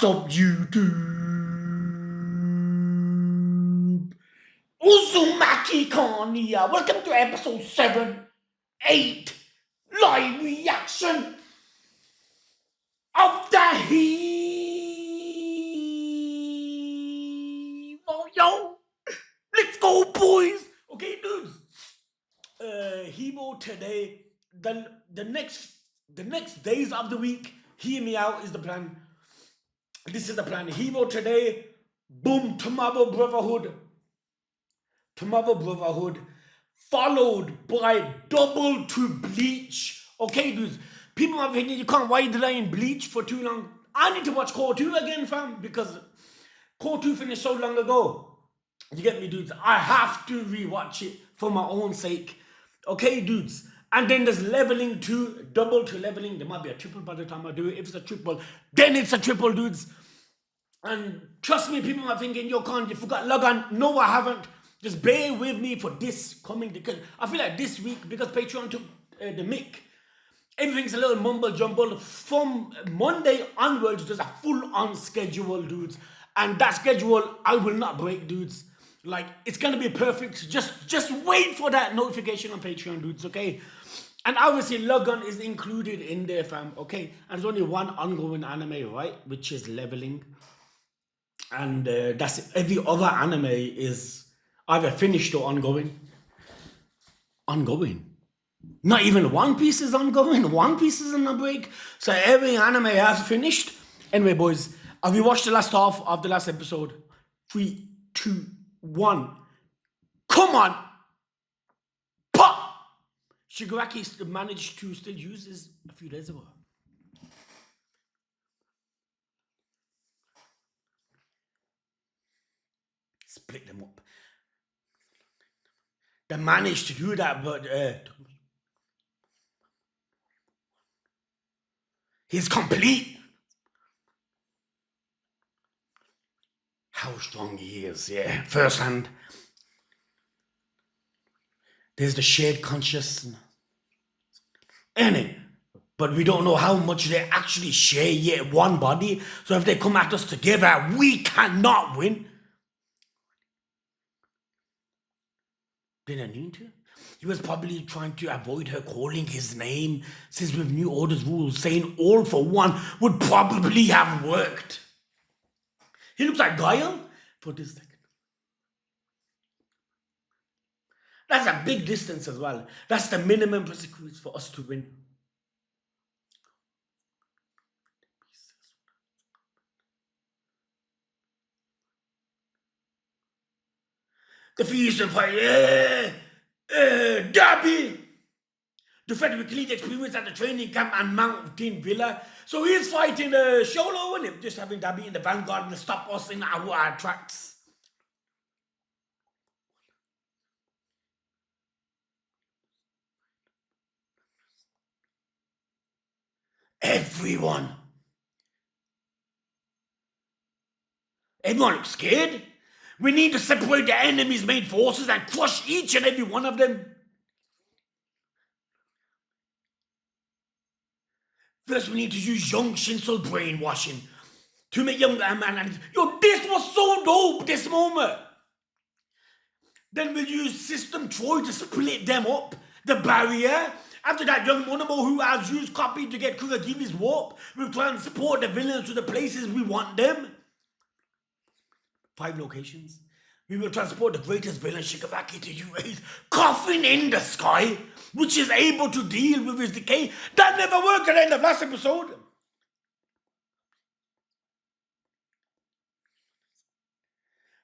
What's up, YouTube? Uzumaki Khan here. Welcome to episode 7, 8, live reaction of the Heat. Oh, yo, let's go, boys. Okay, dudes. Hebo today. The next days of the week. Hear me out. Is the plan. This is the plan. Hebo today. Boom. Tomorrow Brotherhood. Followed by double to Bleach. Okay, dudes. People are thinking you can't wait delaying Bleach for too long. I need to watch Core 2 again, fam, because Core 2 finished so long ago. You get me, dudes? I have to rewatch it for my own sake. Okay, dudes? And then there's leveling 2, double to leveling. There might be a triple by the time I do it. If it's a triple, then it's a triple, dudes. And trust me, people are thinking, yo, Khan, you forgot Logan. No, I haven't. Just bear with me for this coming, because I feel like this week, because Patreon took the mic, everything's a little mumble jumble. From Monday onwards, there's a full-on schedule, dudes. And that schedule, I will not break, dudes. Like, it's going to be perfect. Just wait for that notification on Patreon, dudes, okay? And obviously, Logan is included in there, fam, okay? And there's only one ongoing anime, right? Which is leveling. And that's it. Every other anime is either finished or ongoing. Not even One Piece is ongoing. One Piece is on a break. So every anime has finished. Anyway, boys, have you watched the last half of the last episode? 3, 2, 1. Come on! Pop! Shigaraki managed to still use his a few days ago. Split them up. They managed to do that, but he's complete. How strong he is, yeah. First hand. There's the shared consciousness. But we don't know how much they actually share yet, one body. So if they come at us together, we cannot win. Didn't need to. He was probably trying to avoid her calling his name, since with New Order's rules, saying all for one would probably have worked. He looks like Guile for this second. That's a big distance as well. That's the minimum consequence for us to win. The fusion fight, Dabi! The Frederick Lee's experience at the training camp and Mountain Villa. So he's fighting Sholo and him, just having Dabi in the vanguard to stop us in our tracks. Everyone looks scared. We need to separate the enemy's main forces and crush each and every one of them. First, we need to use young Shinso brainwashing to make young man. And yo, this was so dope, this moment. Then we'll use System Troy to split them up, the barrier. After that, young Monomo, who has used copy to get Kuragime's warp, will transport the villains to the places we want them. 5 locations. We will transport the greatest villain, Shigaraki, to UA's coffin in the sky, which is able to deal with his decay. That never worked at the end of last episode.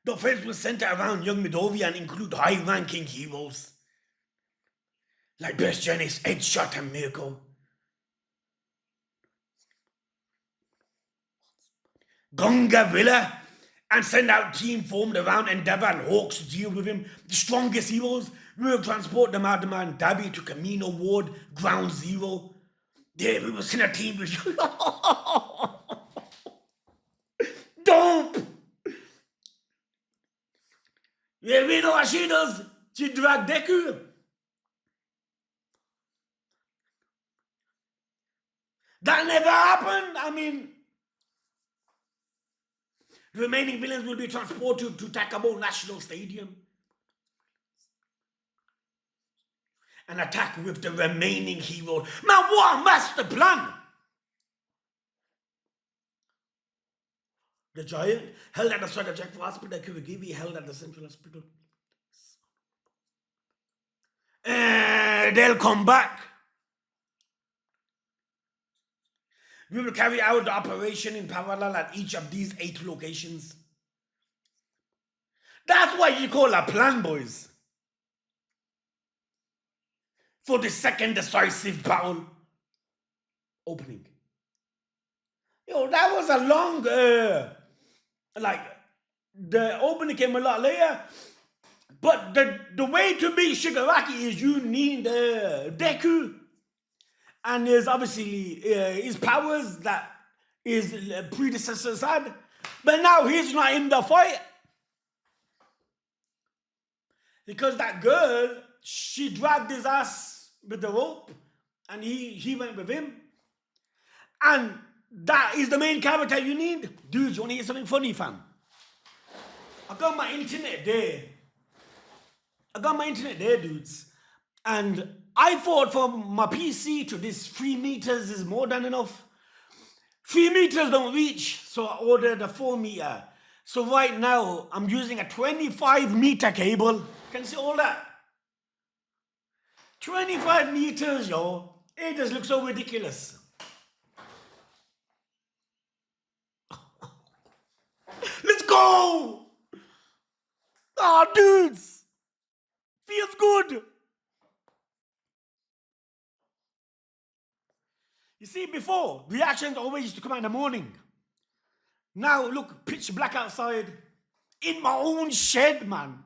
The offense will center around young Midoriya and include high-ranking heroes like Best Janice, Edgeshot, and Miracle. Gonga Villa, and send out team formed around Endeavor and Hawks to deal with him. The strongest heroes. We will transport them out, man. Dabi to Camino Ward, Ground Zero. Yeah, we will send a team with you. Dope! Yeah, we know what she does. She dragged Deku. That never happened. I mean, The remaining villains will be transported to Takamo National Stadium and attack with the remaining heroes. Man, what a master plan! The giant held at the strategic hospital. Kurigiri held at the central hospital. They'll come back. We will carry out the operation in parallel at each of these 8 locations. That's what you call a plan, boys. For the second decisive battle opening. Yo, that was a long, the opening came a lot later. But the way to beat Shigaraki is you need Deku. And there's obviously his powers that his predecessors had. But now he's not in the fight. Because that girl, she dragged his ass with the rope. And he went with him. And that is the main character you need. Dudes, you want to hear something funny, fam? I got my internet there, dudes. And I thought from my PC to this 3 meters is more than enough. 3 meters don't reach, so I ordered a 4 meter. So right now, I'm using a 25 meter cable. Can you see all that? 25 meters, yo. It just looks so ridiculous. Let's go! Ah, dudes! Feels good! You see, before, reactions always used to come out in the morning. Now, look, pitch black outside. In my own shed, man.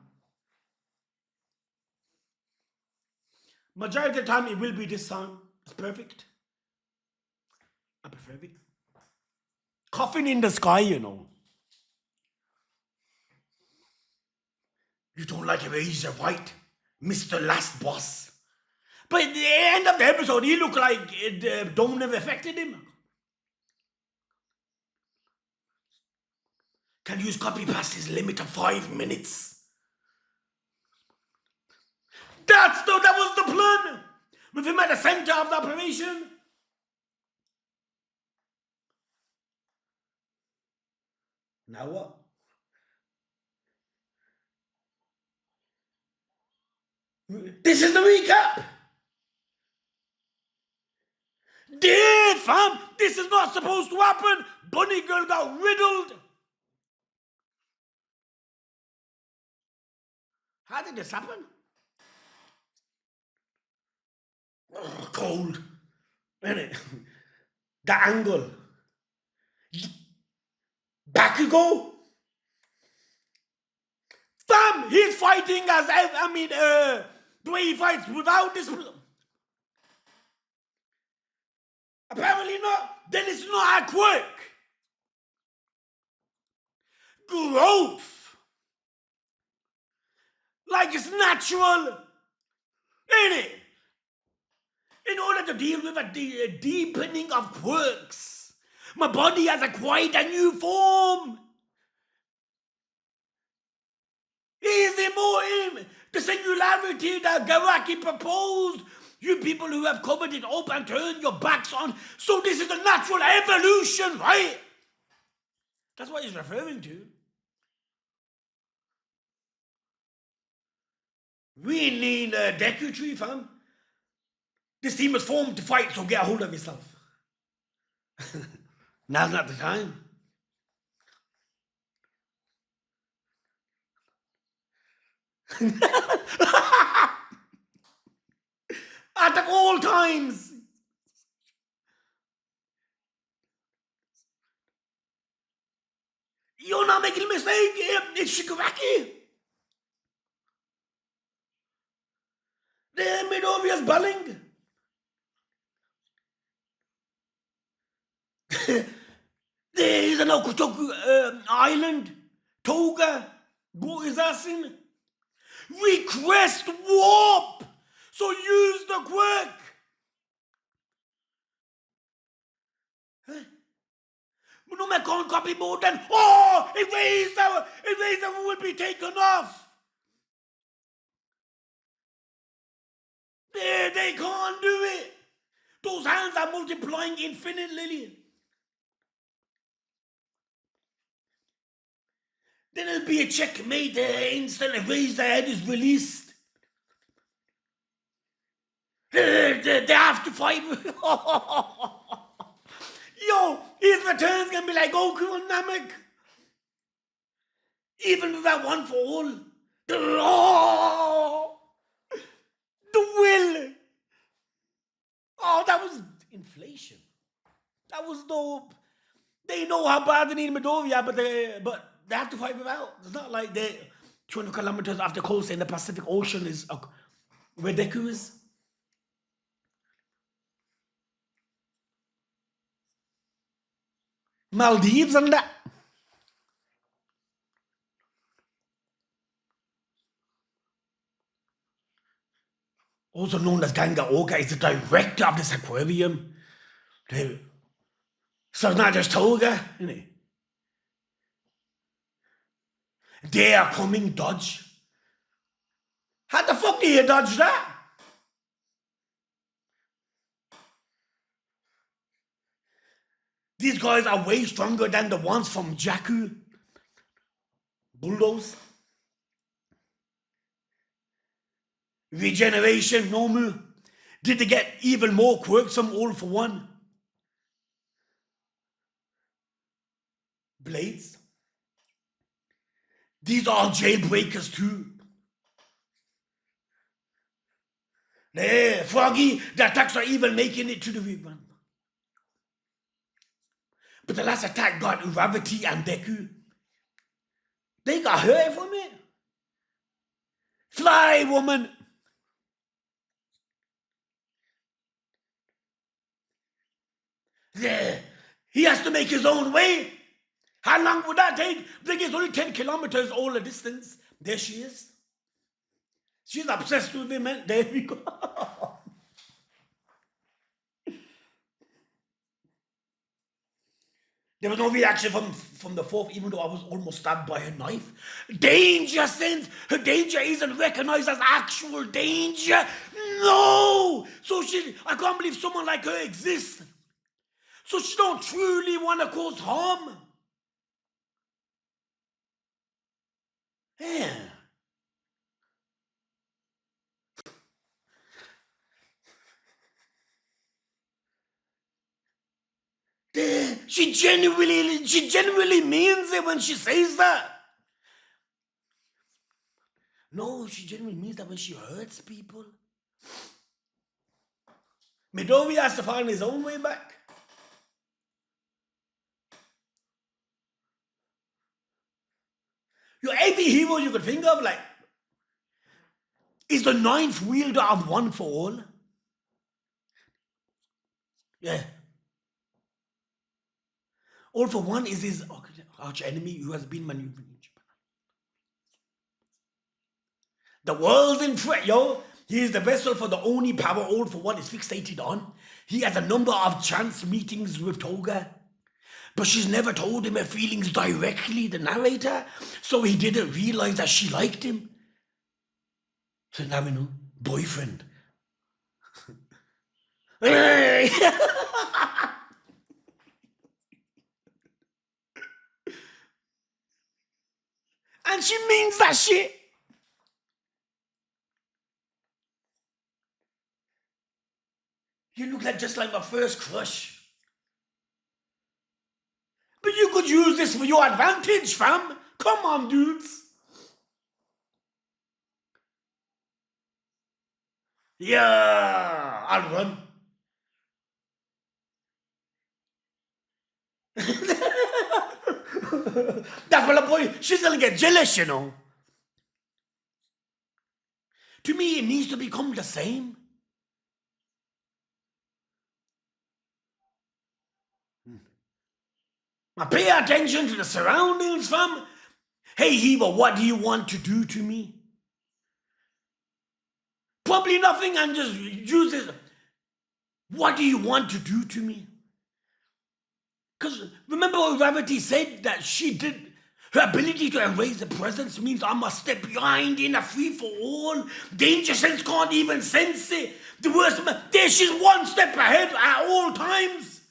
Majority of the time, it will be this sound. It's perfect. I prefer it. Coffin in the sky, you know. You don't like Razor White, Mr. Last Boss. But at the end of the episode, he looked like the dome never affected him. Can use copy past his limit of 5 minutes. That was the plan! With him at the center of the operation. Now what? This is the recap! Dude, fam! This is not supposed to happen! Bunny Girl got riddled! How did this happen? Oh, cold. Innit? The angle. Bakugo? Fam! He's fighting as, the way he fights without this. Apparently not. Then it's not a quirk. Growth. Like it's natural. Ain't it? In order to deal with a deepening of quirks, my body has acquired a new form. Is it more the singularity that Garaki proposed? You people who have covered it up and turned your backs on. So this is a natural evolution, right? That's what he's referring to. We need a Deku tree, fam. This team was formed to fight, so get a hold of yourself. Now's not the time. At all times. You're not making a mistake. It's Shigaraki. The Midoriya's belling. There is an Okutoku island. Toga. Go his ass in. Request warp. So use the quirk. Huh? No, I can't copy mode, then eraser will be taken off. They can't do it. Those hands are multiplying infinitely. Then it'll be a checkmate. The instant eraser head is released. They have to fight. Yo, his return's gonna be like Goku and Namek. Even with that one for all. Oh, the will. Oh, that was inflation. That was dope. They know how bad they need Midoriya, but they have to fight without. It's not like they 200 kilometers off the coast in the Pacific Ocean is where Deku is. Maldives and that. Also known as Ganga Oka, is the director of this aquarium. So it's not just Toga, isn't it? They are coming, dodge. How the fuck do you dodge that? These guys are way stronger than the ones from Jakku. Bulldoze. Regeneration, Nomu. Did they get even more quirks from All for One? Blades. These are jailbreakers too. Froggy, the attacks are even making it to the rerun. But the last attack got Gravity and Deku. They got hurt from it. Fly, woman. He has to make his own way. How long would that take? I think it's only 10 kilometers all the distance. There she is. She's obsessed with him, man. There we go. There was no reaction from the fourth, even though I was almost stabbed by a knife. Danger sense. Her danger isn't recognized as actual danger. No! So I can't believe someone like her exists. So she don't truly want to cause harm. Yeah. She genuinely means it when she says that. No, she genuinely means that when she hurts people. Midoriya has to find his own way back. Your every hero you could think of, like, is the ninth wielder of One for All. Yeah. All for One is his arch enemy who has been maneuvering in Japan. The world's in threat, yo. He is the vessel for the only power All for One is fixated on. He has a number of chance meetings with Toga, but she's never told him her feelings directly, the narrator, so he didn't realize that she liked him. So now we know, boyfriend. And she means that shit. You look like just like my first crush. But you could use this for your advantage, fam. Come on, dudes. Yeah, I'll run. That fella boy, she's gonna get jealous, you know. To me, it needs to become the same. Now pay attention to the surroundings, fam. Hey, Heba, what do you want to do to me? Probably nothing, and just use it. What do you want to do to me? Because remember what Gravity said that she did. Her ability to erase the presence means I must step behind in a free for all. Danger sense can't even sense it. The worst, there she's one step ahead at all times.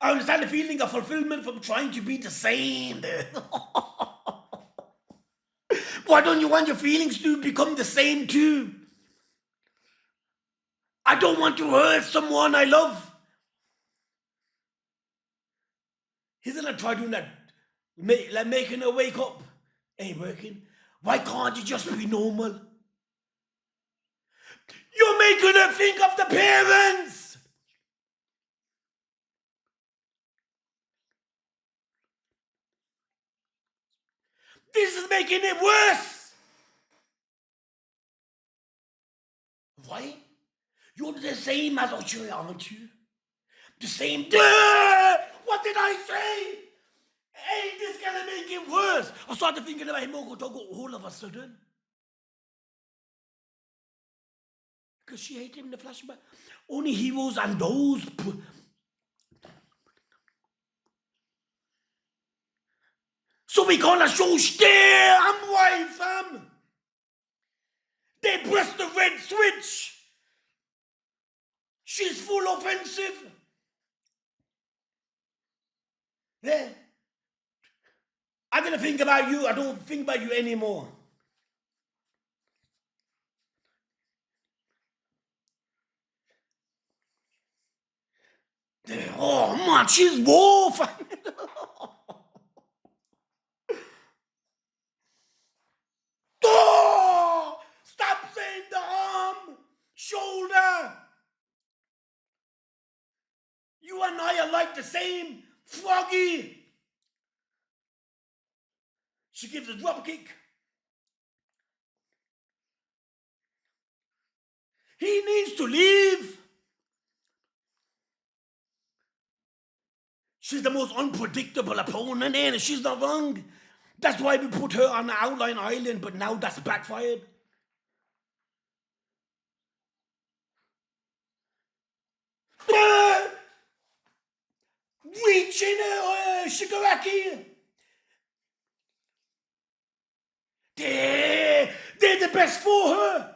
I understand the feeling of fulfillment from trying to be the same. Why don't you want your feelings to become the same too? I don't want to hurt someone I love. Isn't I try doing that, like making her wake up? Ain't working. Why can't you just be normal? You're making her think of the parents. This is making it worse. Why? You're the same as Ochoa, aren't you? The same. What did I say? Ain't this gonna make it worse? I started thinking about Himoko Toga all of a sudden. Because she hated him in the flashback. Only heroes and those. So we gonna show stare. I'm right, fam. They press the red switch. She's full offensive. Yeah. I'm gonna think about you. I don't think about you anymore. Oh man, she's wolf. Oh, stop saying the arm, shoulder. You and I are like the same. Froggy. She gives a drop kick. He needs to leave. She's the most unpredictable opponent, and she's not wrong. That's why we put her on the outline island, but now that's backfired. Reaching Shigaraki. They're the best for her.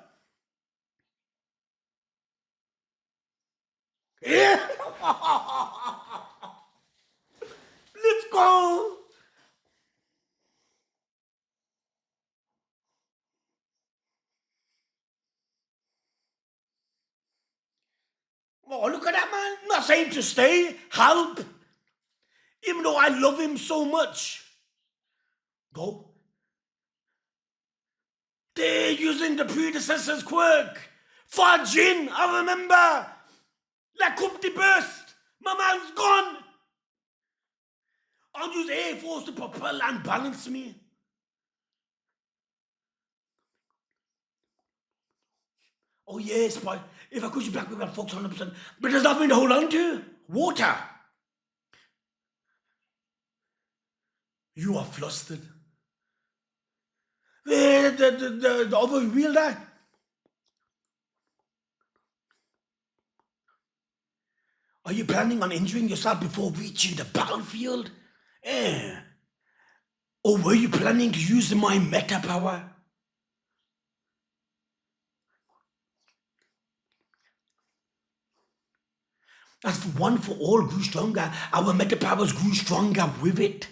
Yeah. Let's go. Oh, look at that man. I'm not saying to stay. Help. Even though I love him so much. Go. They're using the predecessor's quirk. Fudging, I remember. La Coupe de Burst. My man's gone. I'll use Air Force to propel and balance me. Oh yes, but if I could you back with my folks 100%. But there's nothing to hold on to. Water. You are flustered. The other wheel there. Are you planning on injuring yourself before reaching the battlefield? Or were you planning to use my meta power? As for one for all grew stronger, our meta powers grew stronger with it.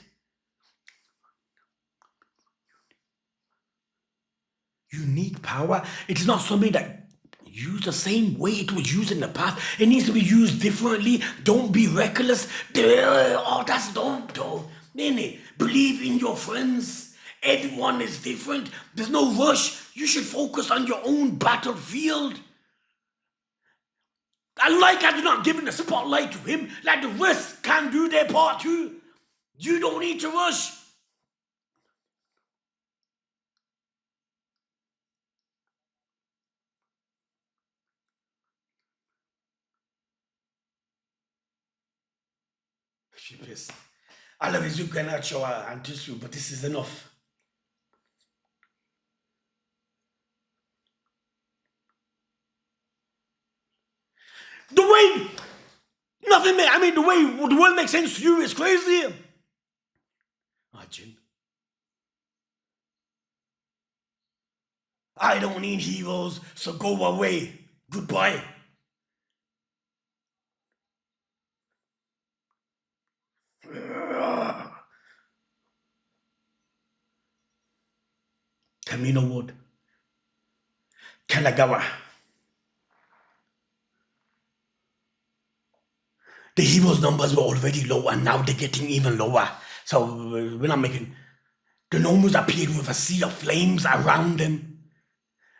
Unique power, it is not something that used the same way it was used in the past. It needs to be used differently. Don't be reckless. Oh, that's dope though. Nene, believe in your friends. Everyone is different. There's no rush. You should focus on your own battlefield. I like how you're not giving the spotlight to him. Like the rest can do their part too. You don't need to rush. She pissed. I love Izuka and Achoa and Tisu, but this is enough. The way nothing I mean, the way the world makes sense to you is crazy. Imagine. I don't need heroes, so go away. Goodbye. Kamino Wood. Kanagawa. The heroes' numbers were already low and now they're getting even lower. So we're not making... The Nomus appeared with a sea of flames around them.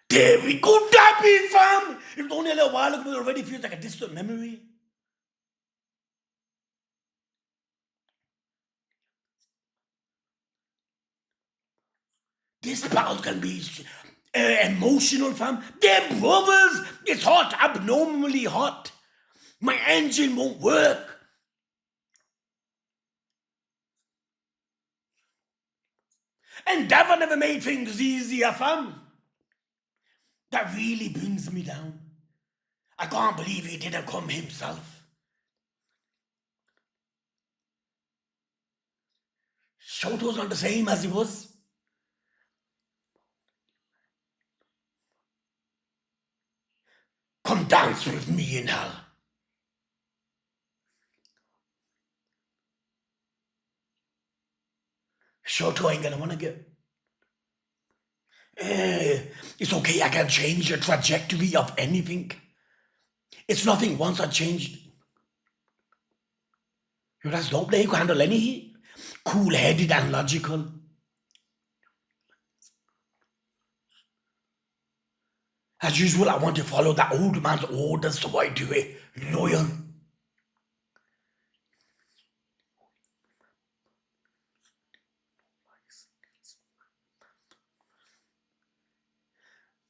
There we go, Dabi, fam! It was only a little while ago, but it already feels like a distant memory. This battle can be emotional, fam. They're brothers. It's hot, abnormally hot. My engine won't work. And Dava never made things easier, fam. That really brings me down. I can't believe he didn't come himself. Shoto's not the same as he was. Come dance with me in hell. Shoto ain't gonna wanna get... It's okay, I can change the trajectory of anything. It's nothing once I changed. Yo, that's dope. They can handle any heat. Cool-headed and logical. As usual, I want to follow that old man's orders, so I do it. Loyal.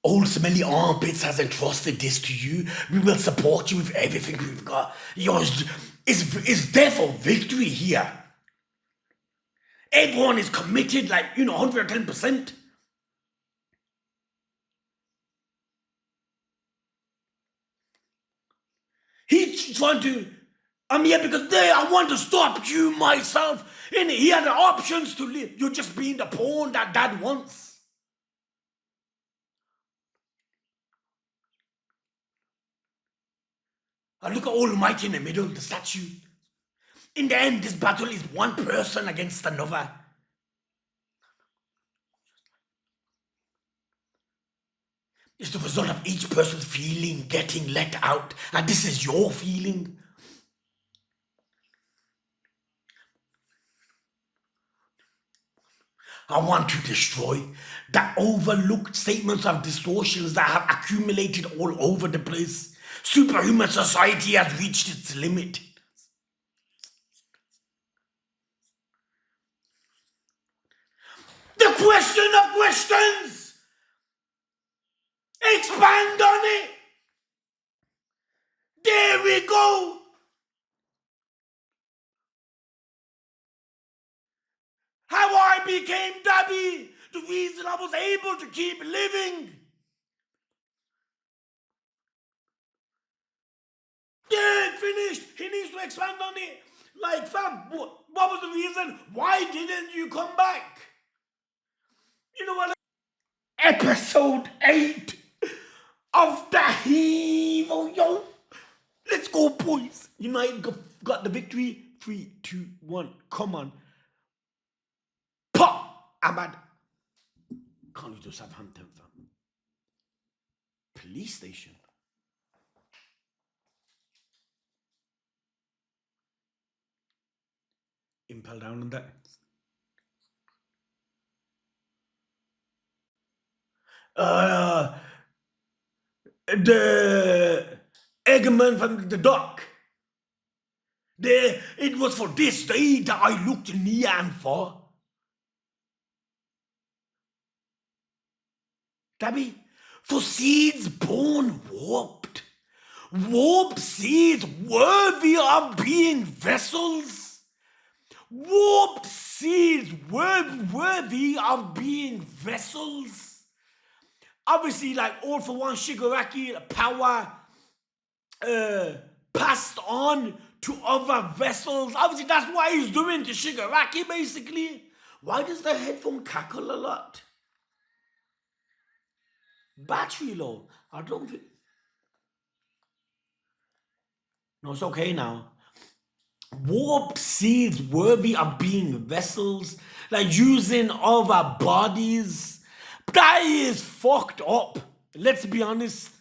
Old smelly armpits has entrusted this to you. We will support you with everything we've got. Yours is there for victory here. Everyone is committed, 110%. He's trying to... I'm here because I want to stop you myself. And he had the options to live. You're just being the pawn that Dad wants. And look at Almighty in the middle, the statue. In the end, this battle is one person against another. It's the result of each person's feeling getting let out. And this is your feeling. I want to destroy the overlooked statements of distortions that have accumulated all over the place. Superhuman society has reached its limit. The question of questions! Expand on it! There we go! How I became Dabi! The reason I was able to keep living! Yeah, finished! He needs to expand on it! Like, fam, what was the reason? Why didn't you come back? You know what? Episode 8 of the Hero, yo! Let's go, boys! United got the victory. 3, 2, 1, come on. Pop! Ahmad. Can't you do Southampton, fam? Police station. Impel down on that. The Eggman from the dock. It was for this day that I looked near and far. Dabi, for seeds born warped. Warped seeds worthy of being vessels. Warped seeds worthy of being vessels. Obviously, like All for One Shigaraki, power, passed on to other vessels. Obviously, that's what he's doing to Shigaraki, basically. Why does the headphone cackle a lot? Battery low. I don't think... No, it's okay now. Warped seeds worthy of being vessels, like using other bodies. That is fucked up. Let's be honest.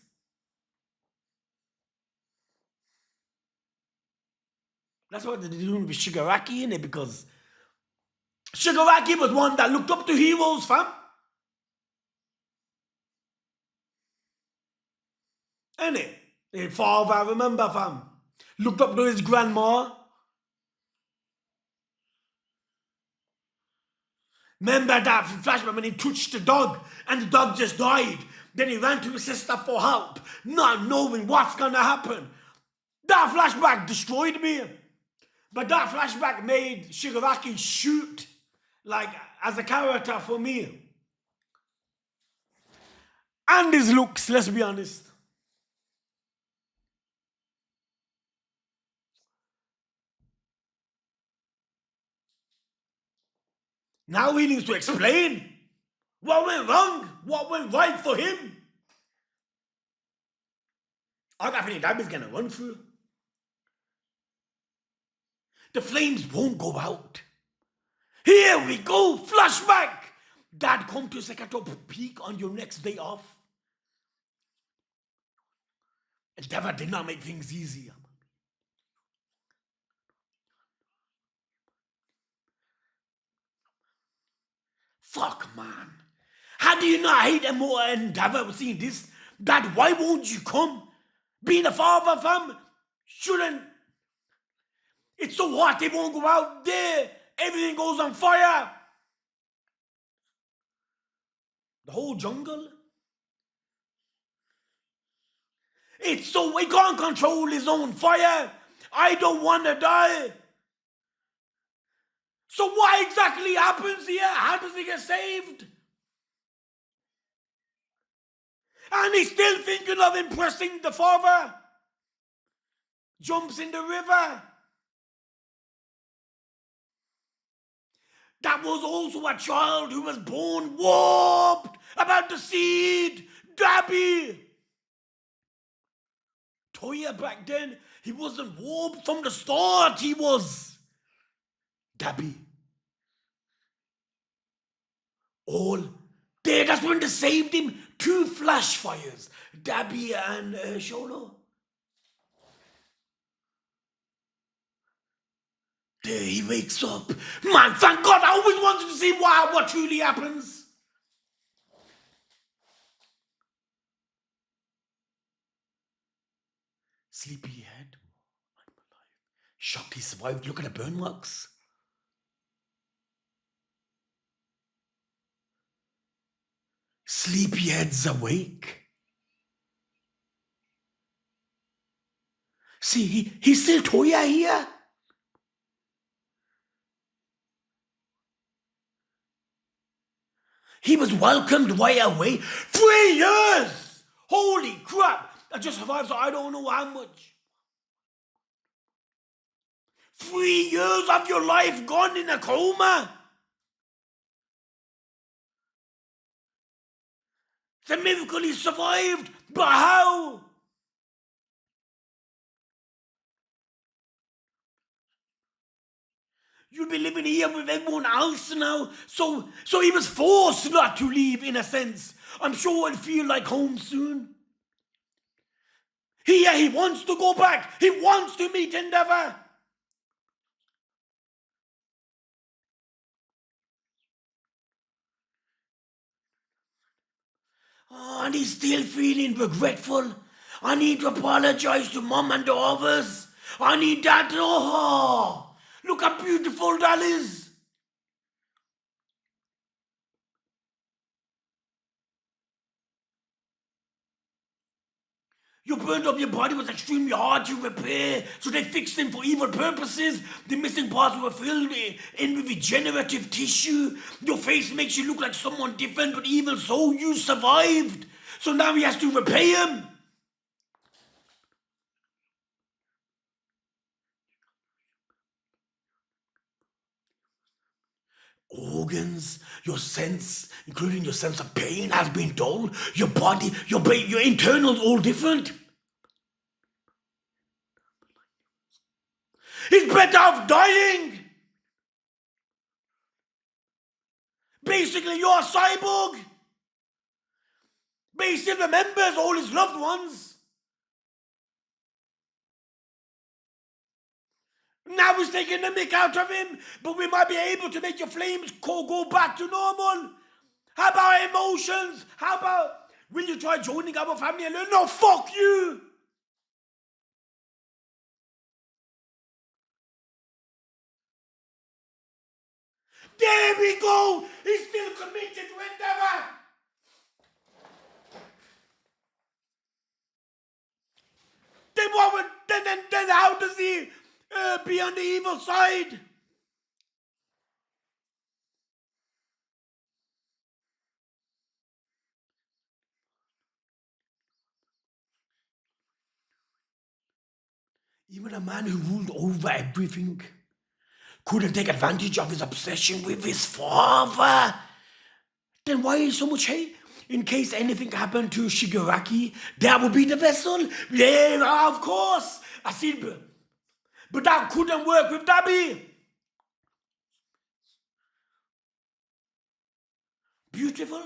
That's what they're doing with Shigaraki, innit? Because Shigaraki was one that looked up to heroes, fam. Innit? His father, remember, fam? Looked up to his grandma. Remember that flashback when he touched the dog and the dog just died. Then he ran to his sister for help, not knowing what's gonna happen. That flashback destroyed me. But that flashback made Shigaraki shoot, like, as a character for me. And his looks, let's be honest. Now he needs to explain what went wrong, what went right for him. I got a feeling Dabi's gonna run through. The flames won't go out. Here we go, flashback. Dad, come to Sekato Peak on your next day off. Endeavor did not make things easier. Fuck, man. How do you not hate them more Endeavor seeing this? Dad, why won't you come? Being a father, fam, shouldn't... It's so hot, they won't go out there. Everything goes on fire. The whole jungle. It's so... He can't control his own fire. I don't want to die. So what exactly happens here? How does he get saved? And he's still thinking of impressing the father. Jumps in the river. That was also a child who was born warped about the seed. Dabi. Toya back then, he wasn't warped from the start. He was Dabi. All there, that's when they saved him. 2 flash fires. Dabi and Sholo. There he wakes up. Man, thank God, I always wanted to see what truly happens. Sleepyhead. Shocked he survived. Look at the burn marks. Sleepyhead's awake. See, he's still Toya here. He was welcomed right away. 3 years! Holy crap! I just survived, so I don't know how much. 3 years of your life gone in a coma. It's a miracle he survived, but how? You'll be living here with everyone else now. So he was forced not to leave, in a sense. I'm sure it'll feel like home soon. He wants to go back. He wants to meet Endeavor. Oh, and he's still feeling regretful. I need to apologize to Mom and the others. I need that. Oh, look how beautiful that is. You burned up your body was extremely hard to repair, so they fixed them for evil purposes. The missing parts were filled in with regenerative tissue. Your face makes you look like someone different, but even so, you survived. So now he has to repay him. organs, your sense, including your sense of pain, has been dull. Your body, your brain, your internals, all different. He's better off dying. Basically, you're a cyborg. But he still remembers all his loved ones. Now he's taking the mick out of him, but we might be able to make your flames go back to normal. How about emotions? How about, will you try joining our family and learn? No, fuck you! There we go! He's still committed to endeavor! Then what would, then how does he be on the evil side? Even a man who ruled over everything couldn't take advantage of his obsession with his father. Then why is so much hate? In case anything happened to Shigaraki, that would be the vessel. Yeah, of course. I see, but that couldn't work with Dabi. Beautiful.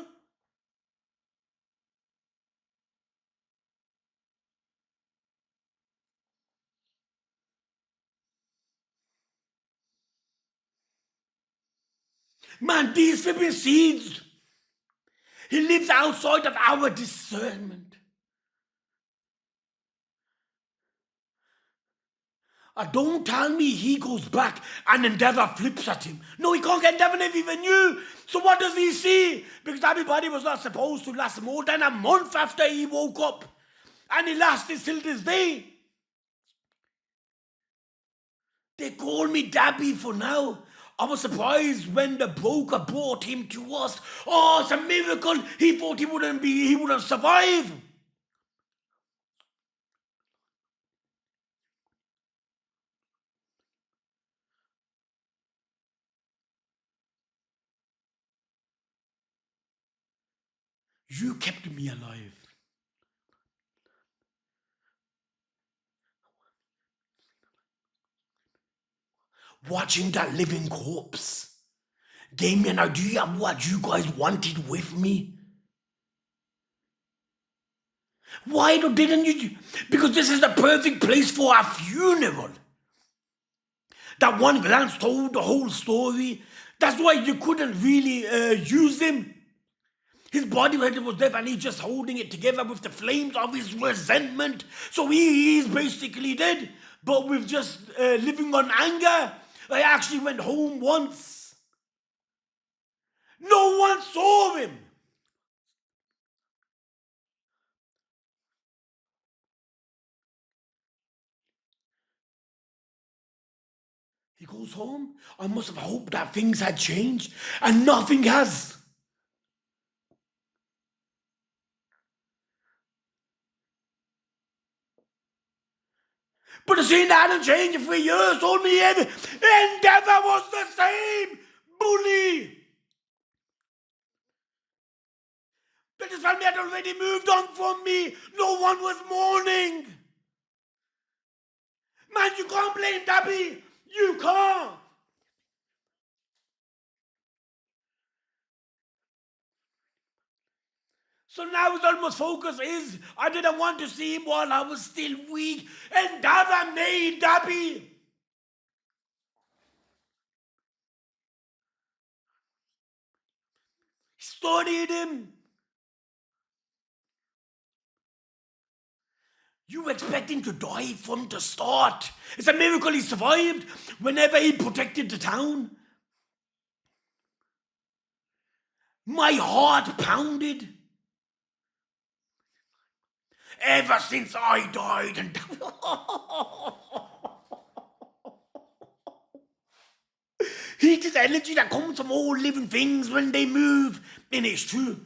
Man, these flipping seeds. He lives outside of our discernment. Don't tell me he goes back and Endeavor flips at him. No, he can't get Endeavor if even knew. So what does he see? Because everybody was not supposed to last more than a month after he woke up. And he lasted till this day. They call me Dabi for now. I was surprised when the broker brought him to us. Oh, it's a miracle. He thought he wouldn't survive. You kept me alive. Watching that living corpse gave me an idea of what you guys wanted with me. Why didn't you? Because this is the perfect place for a funeral. That one glance told the whole story. That's why you couldn't really use him. His body was dead and he's just holding it together with the flames of his resentment. So he is basically dead, but with just living on anger. I actually went home once. No one saw him. He goes home. I must have hoped that things had changed, and nothing has. But the scene that hadn't changed in 3 years told me Endeavor was the same bully. But his family had already moved on from me. No one was mourning. Man, you can't blame Dabi. You can't. So now his almost focus is, I didn't want to see him while I was still weak. Endeavor made Dabi. Studied him. You expect him to die from the start. It's a miracle he survived whenever he protected the town. My heart pounded. Ever since I died and heat is energy that comes from all living things when they move. And it's true.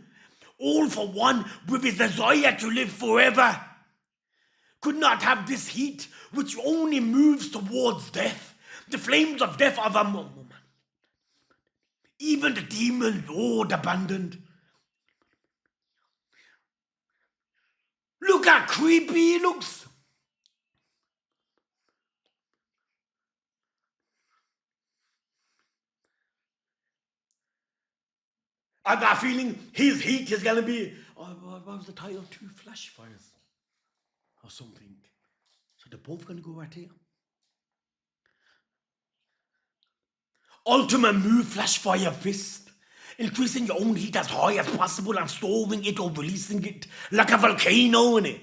All for one with his desire to live forever. Could not have this heat which only moves towards death. The flames of death of a moment. Even the demon lord abandoned. Look how creepy he looks. I got a feeling his heat is gonna be. What was the title? 2 flash fires or something. So they're both gonna go right here. Ultimate move, flash fire fist. Increasing your own heat as high as possible and storing it or releasing it like a volcano in it.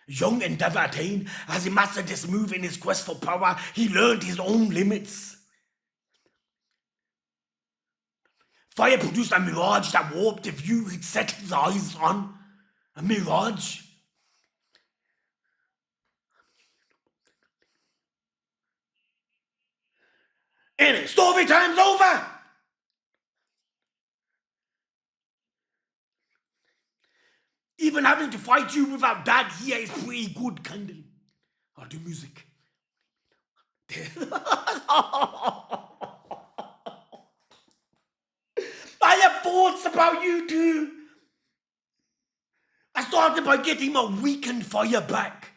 Young Endeavor attained, as he mastered this move in his quest for power, he learned his own limits. Fire produced a mirage that warped the view he'd set his eyes on. A mirage. And story time's over! Even having to fight you without that here is pretty good, Candle. I'll do music. I have thoughts about you too. I started by getting my weakened fire back.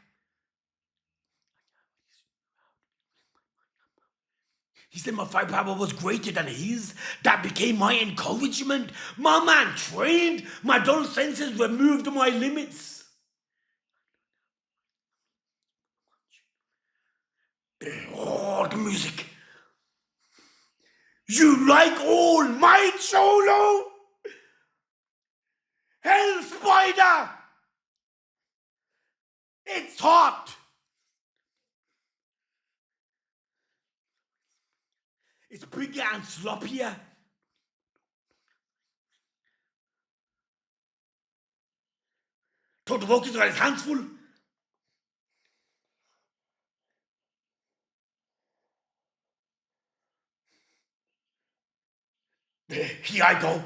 He said my firepower was greater than his. That became my encouragement. My man trained. My dull senses removed my limits. Oh, the music. You like All Might, Solo? Hell Spider! It's hot! It's bigger and sloppier. Todoroki's got his hands full. Here I go.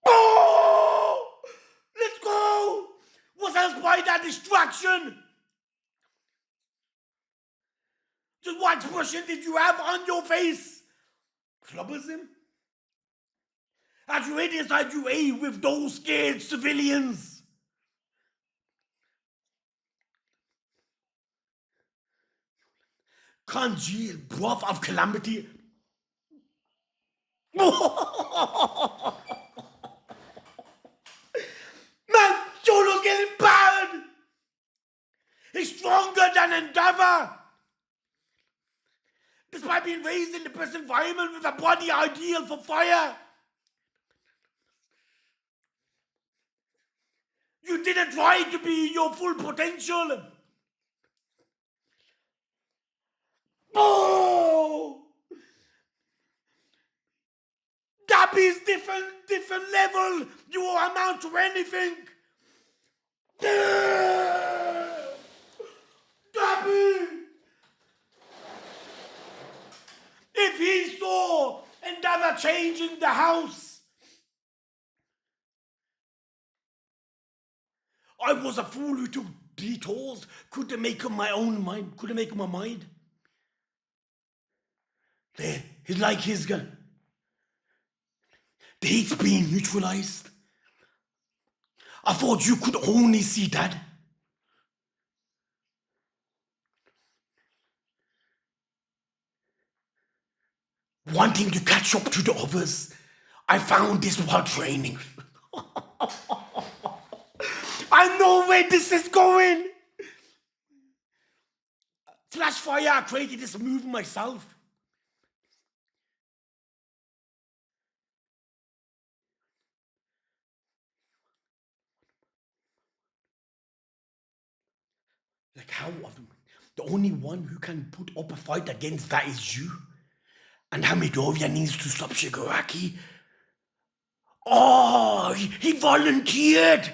Oh! Let's go! What's else by that distraction? Just what expression did you have on your face? Clubbers him? As you hid inside UA with those scared civilians. Congealed broth of calamity. Man, Solo's getting bad. He's stronger than Endeavor. Despite being raised in the best environment with a body ideal for fire. You didn't try to be your full potential. Oh! Dabi's different level. You will amount to anything. Dabi! If he saw Endeavor changing the house, I was a fool who took detours. Couldn't make up my own mind. Couldn't make up my mind. There, he's like his gun. The heat's being neutralized. I thought you could only see that. Wanting to catch up to the others, I found this while training. I know where this is going. Flash fire, I created this move myself. Like how? The only one who can put up a fight against that is you. And Midoriya needs to stop Shigaraki. Oh, he volunteered.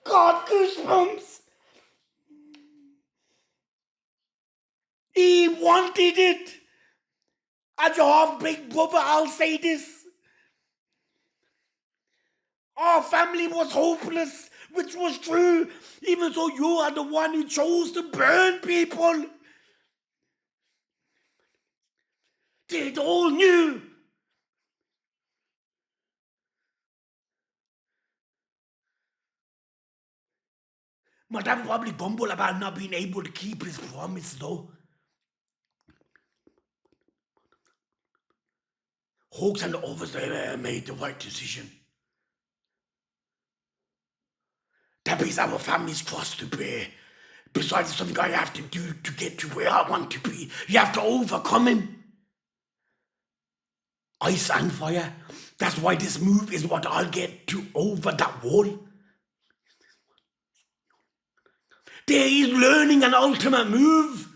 God, goosebumps. He wanted it. As your half big brother, I'll say this. Our family was hopeless, which was true, even though you are the one who chose to burn people. They all knew. My dad probably grumbled about not being able to keep his promise, though. Hawks and the others, they made the right decision. Dabi's our family's cross to bear. Besides, it's something I have to do to get to where I want to be. You have to overcome him. Ice and fire. That's why this move is what I'll get to over that wall. There he's learning an ultimate move.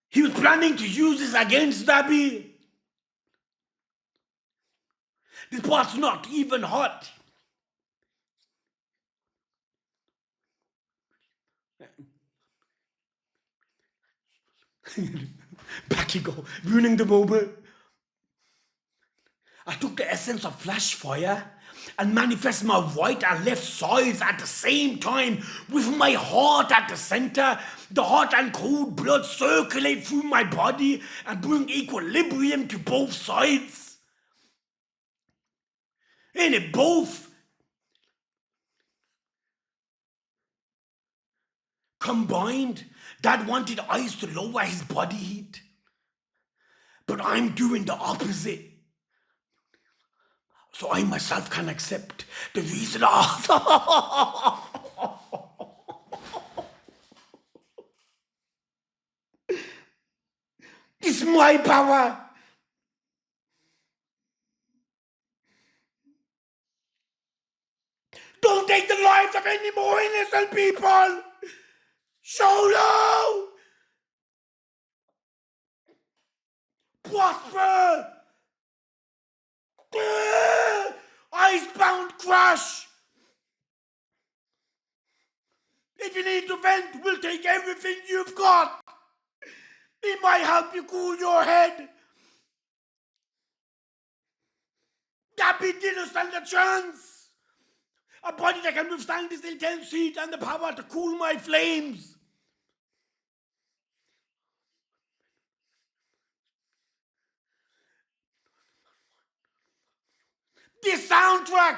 He was planning to use this against Dabi. This part's not even hot. Back you go, ruining the moment. I took the essence of flash fire and manifest my right and left sides at the same time with my heart at the center. The hot and cold blood circulate through my body and bring equilibrium to both sides. And it both combined. Dad wanted ice to lower his body heat, but I'm doing the opposite. So I myself can accept the reason. It's my power. Don't take the lives of any more innocent people. Solo! Prosper! Icebound crush! If you need to vent, we'll take everything you've got. It might help you cool your head. Dabi didn't stand a chance. A body that can withstand this intense heat and the power to cool my flames. This soundtrack!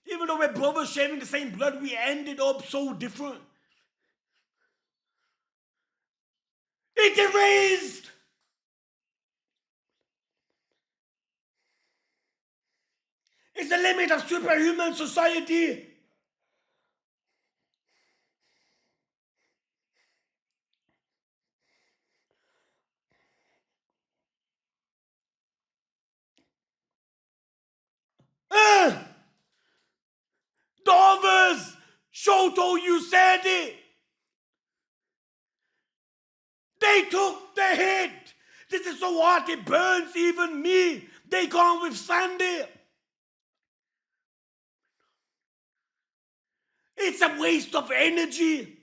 Even though we're brothers sharing the same blood, we ended up so different. It erased! It's the limit of superhuman society. The others! Shoto, you said it! They took the hit! This is so hot it burns even me! They can't withstand it! It's a waste of energy!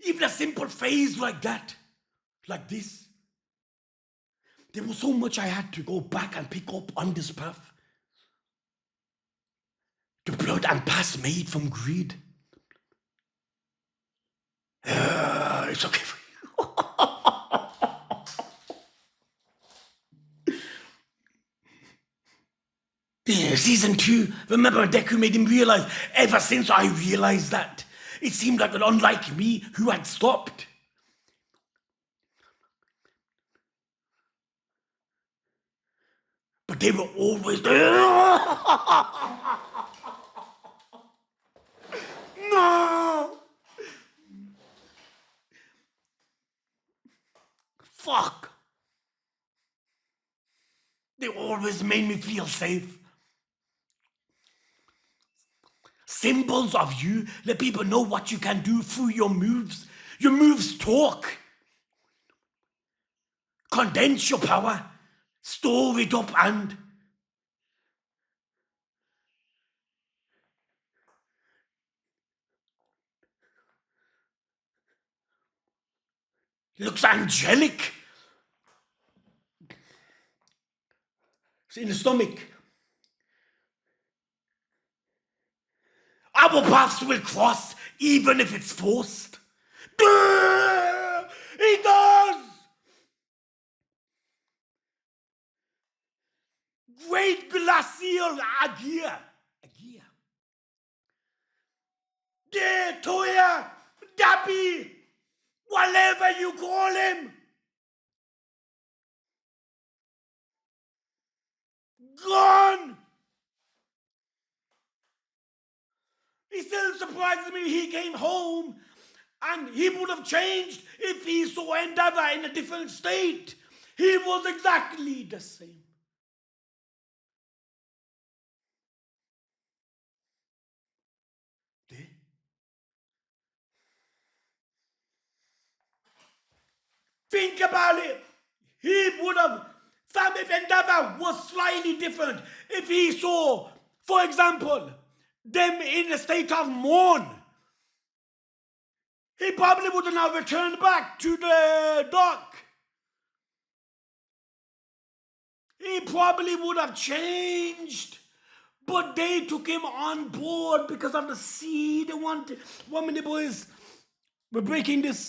Even a simple phase like that, like this. There was so much I had to go back and pick up on this path. The blood and past made from greed. It's okay for you. Yeah, season 2, remember Deku made him realize, ever since I realized that, it seemed like an unlike me who had stopped. But they were always there. No! Fuck! They always made me feel safe. Symbols of you let people know what you can do through your moves. Your moves talk. Condense your power. Store it up and... Looks angelic. in the stomach. Our paths will cross even if it's forced. Duh! He does! Great glacial Agia. Toya, Dabi, whatever you call him. Gone! It still surprises me he came home and he would have changed if he saw Endeavor in a different state. He was exactly the same. Think about it. He would have, fam, if Endeavor was slightly different, if he saw, for example, them in a state of mourn, he probably would have now returned back to the dock. He probably would have changed. But they took him on board because of the seed they wanted. 1 minute, boys. We're breaking this.